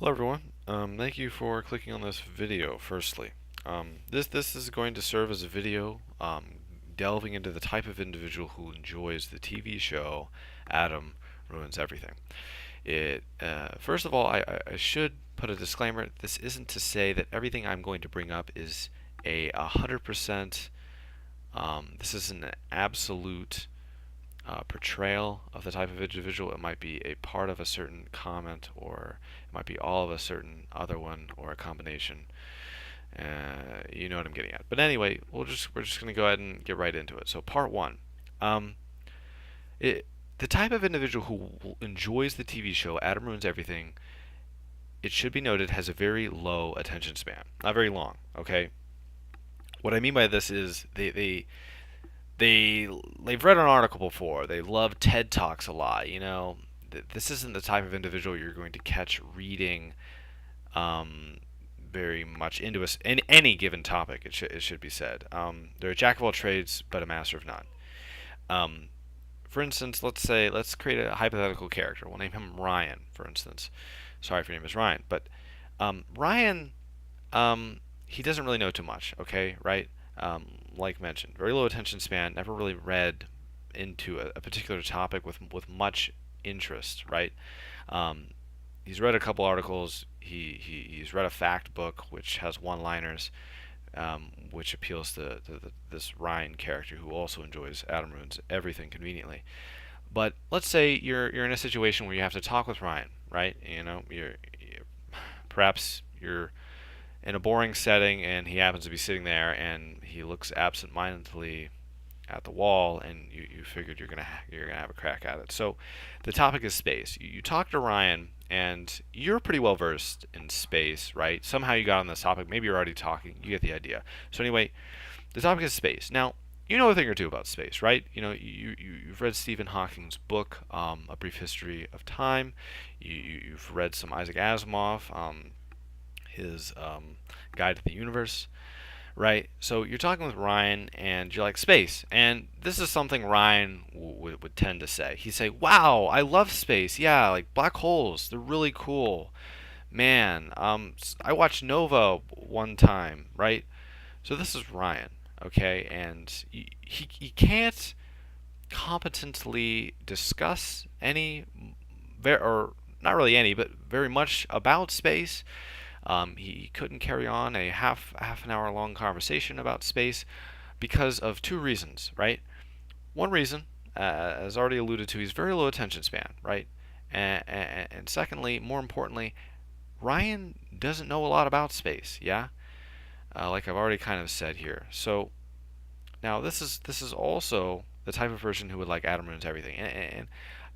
Hello everyone. Thank you for clicking on this video firstly. This is going to serve as a video delving into the type of individual who enjoys the TV show Adam Ruins Everything. First of all, I should put a disclaimer. This isn't to say that everything I'm going to bring up is a 100%. This is an absolute portrayal of the type of individual. It might be a part of a certain comment, or it might be all of a certain other one, or a combination. You know what I'm getting at. But anyway, we're just going to go ahead and get right into it. So part one, um, the type of individual who enjoys the TV show Adam Ruins Everything, it should be noted, has a very low attention span. Not very long. Okay. What I mean by this is they've read an article before. They love TED Talks a lot. This isn't the type of individual you're going to catch reading very much into in any given topic. It should be said. They're a jack of all trades, but a master of none. For instance, let's create a hypothetical character. We'll name him Ryan, for instance. Sorry if your name is Ryan, but Ryan, he doesn't really know too much. Okay, right? Like mentioned, very low attention span, never really read into a particular topic with much interest, right? He's read a couple articles. He's read a fact book which has one-liners, which appeals to this Ryan character who also enjoys Adam Ruins Everything conveniently. But let's say you're in a situation where you have to talk with Ryan, right? Perhaps you're in a boring setting, and he happens to be sitting there, and he looks absent-mindedly at the wall, and you figured you're gonna have a crack at it. So the topic is space. You talk to Ryan, and you're pretty well versed in space, right? Somehow you got on this topic. Maybe you're already talking. You get the idea. So anyway, the topic is space. Now, you know a thing or two about space, right? You've read Stephen Hawking's book, A Brief History of Time. You've read some Isaac Asimov, his Guide to the Universe, right? So you're talking with Ryan, and you're like, space. And this is something Ryan would tend to say. He'd say, wow, I love space. Yeah, like black holes, they're really cool. Man, I watched Nova one time, right? So this is Ryan, okay? And he can't competently discuss any, or not really any, but very much about space. He couldn't carry on a half an hour long conversation about space because of two reasons, right? One reason, as already alluded to, he's very low attention span, right? And secondly, more importantly, Ryan doesn't know a lot about space, yeah? Like I've already kind of said here. So now this is also the type of person who would like Adam Ruins Everything, and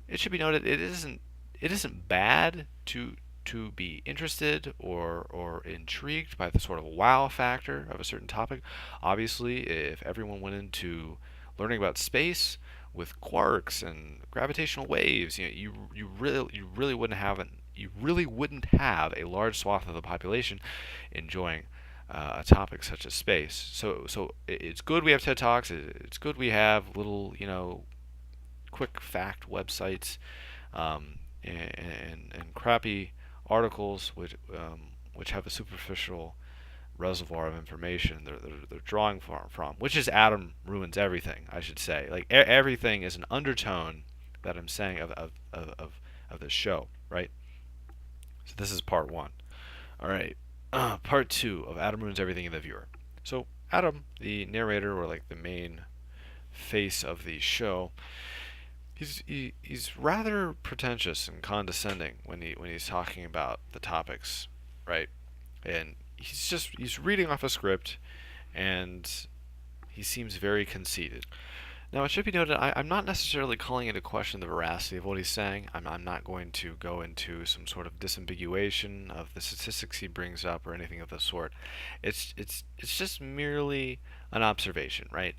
it should be noted it isn't bad to be interested or intrigued by the sort of wow factor of a certain topic. Obviously, if everyone went into learning about space with quarks and gravitational waves, you really wouldn't have a large swath of the population enjoying a topic such as space. So it's good we have TED Talks. It's good we have little quick fact websites, and crappy articles which have a superficial reservoir of information they're drawing from, which is Adam Ruins Everything, I should say. Like everything is an undertone that I'm saying of this show, right? So this is part one. All right, part two of Adam Ruins Everything in the viewer. So Adam, the narrator, or like the main face of the show, he's rather pretentious and condescending when he's talking about the topics, right? And he's reading off a script, and he seems very conceited. Now, it should be noted, I'm not necessarily calling into question the veracity of what he's saying. I'm not going to go into some sort of disambiguation of the statistics he brings up or anything of the sort. It's just merely an observation, right?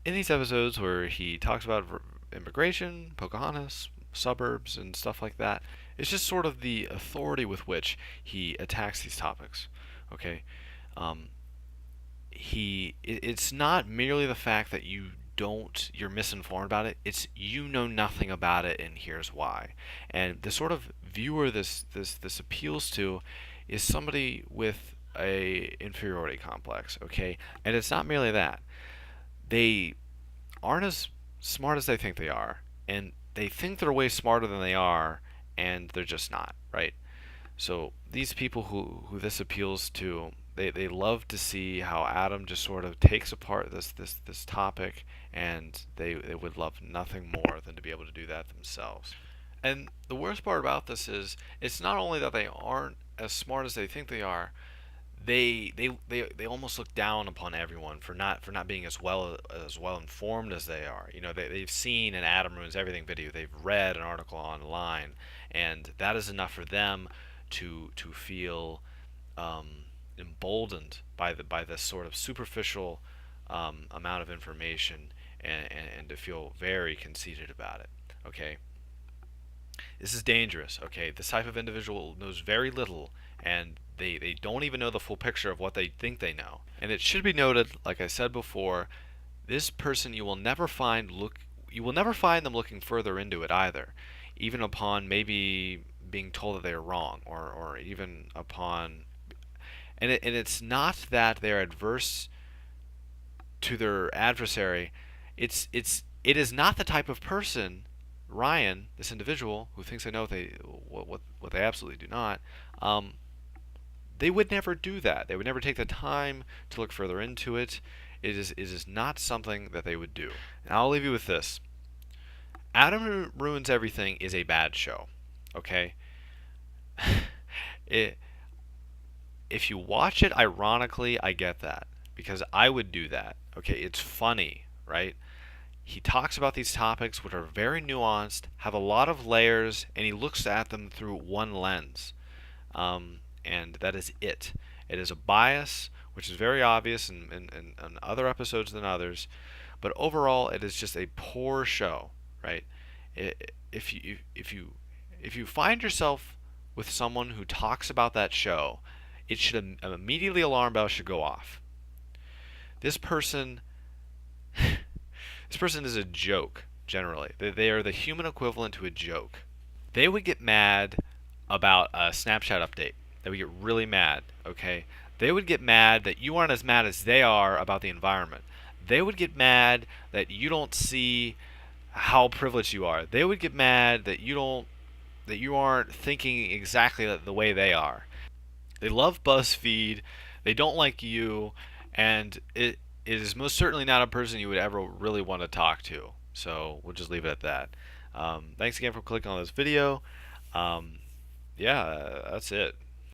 In these episodes where he talks about immigration, Pocahontas, suburbs, and stuff like that, it's just sort of the authority with which he attacks these topics. Okay, um, it's not merely the fact that you're misinformed about it. It's you know nothing about it, and here's why. And the sort of viewer this appeals to is somebody with a inferiority complex, okay? And it's not merely that. They aren't as smart as they think they are, and they think they're way smarter than they are, and they're just not, right? So these people who this appeals to, they love to see how Adam just sort of takes apart this topic, and they would love nothing more than to be able to do that themselves. And the worst part about this is it's not only that they aren't as smart as they think they are, they almost look down upon everyone for not being as well informed as they are. You know, they've seen an Adam Ruins Everything video, they've read an article online, and that is enough for them to feel emboldened by this sort of superficial amount of information, and to feel very conceited about it. Okay, this is dangerous. Okay, this type of individual knows very little, and they don't even know the full picture of what they think they know. And it should be noted, like I said before, this person you will never find them looking further into it either, even upon maybe being told that they are wrong, or even upon, and it's not that they're adverse to their adversary. It is not the type of person, Ryan, this individual who thinks they know what they absolutely do not. They would never do that. They would never take the time to look further into it. It is not something that they would do. And I'll leave you with this. Adam Ruins Everything is a bad show. Okay? it, if you watch it ironically, I get that. Because I would do that. Okay? It's funny, right? He talks about these topics which are very nuanced, have a lot of layers, and he looks at them through one lens. And that is it. It is a bias, which is very obvious in other episodes than others, but overall, it is just a poor show, right? If you find yourself with someone who talks about that show, it should immediately alarm bells should go off. This person, this person is a joke. Generally, they are the human equivalent to a joke. They would get mad about a Snapchat update. They would get really mad, okay? They would get mad that you aren't as mad as they are about the environment. They would get mad that you don't see how privileged you are. They would get mad that you aren't thinking exactly the way they are. They love BuzzFeed. They don't like you, and it is most certainly not a person you would ever really want to talk to. So we'll just leave it at that. Thanks again for clicking on this video. Yeah, that's it.